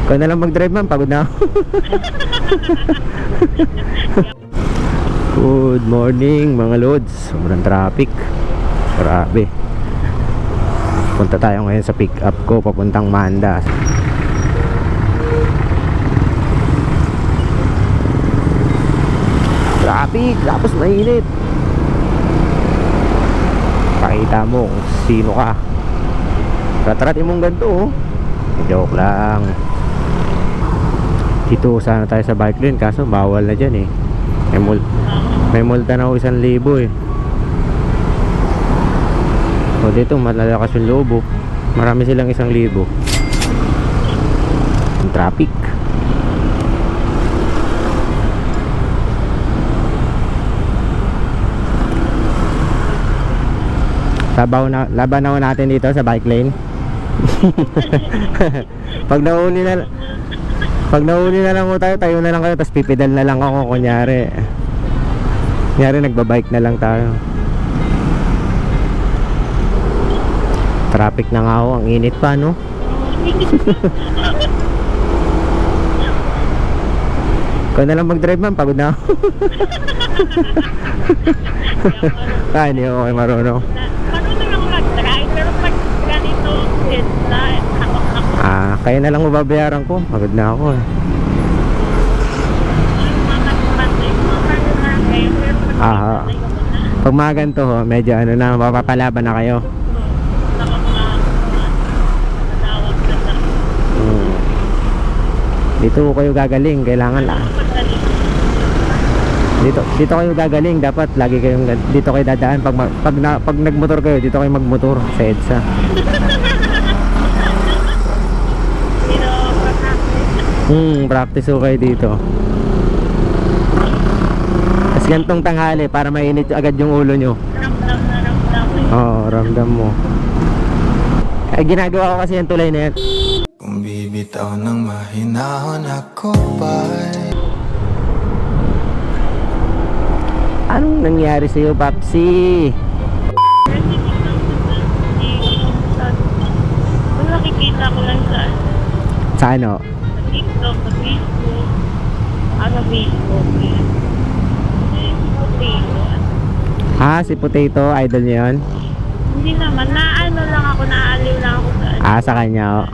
Ikaw na lang mag-drive man, pagod na ako. Good morning mga lods. Sobrang traffic. Grabe. Punta tayo ngayon sa pick up ko papuntang Manda. Traffic, tapos mainit. Pakita mo kung sino ka. Ratratin mong ganito oh. Joke lang. Dito sana tayo sa bike lane, kaso bawal na dyan eh. May multa na ako 1,000 eh. O dito malalakas yung lobo. Marami silang 1,000. Yung traffic. Laban na natin dito sa bike lane. Pag nahuli na lang ko tayo na lang kayo, tapos pipidal na lang ako kunyari nagbabike na lang tayo. Traffic na nga ako, ang init pa no. Ikaw na lang mag-drive man, pagod na ako. Hindi ako okay marunong. Marunong lang mag-drive, pero pag ganito sila, Kaya na lang mababayaran ko, pagod na ako eh. Pag mga ganito ho, medyo ano na, mapapalaban na kayo. Dito kayo gagaling, kailangan lang. Dito kayo gagaling, dapat lagi kayong dito kayo dadaan pag nagmotor kayo, dito kayo magmotor sa EDSA. Practice ko kayo dito. Tapos gantong tanghali para mainit agad yung ulo nyo. Oo, ramdam mo. Ginagawa ko kasi yung tulay na yan. Kung bibitaw ng mahinahon ako ba'y Anong nangyari sa'yo, Papsi? kung nakikita ko lang Sa ano? TikTok, sa Facebook, sa Facebook, Si Potato, idol niya yun? hindi naman, naaliw lang ako sa Sa kanya oh.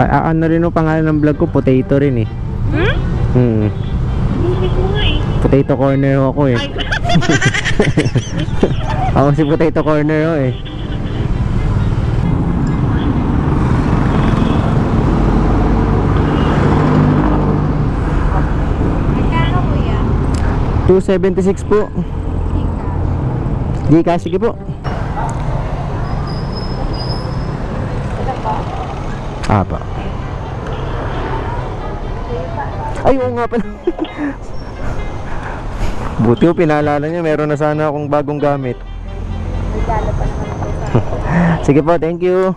Ano rin yung pangalan ng vlog ko, Potato rin eh. Hindi ko nga eh. Potato Corner ako eh. Ay, Ako si Potato Corner ako eh. magkano kuya? 276 po. Gcash, sige po. Pa. Ay, oo nga pala. Buti ko pinaalala niya, meron na sana akong bagong gamit. Sige po, thank you.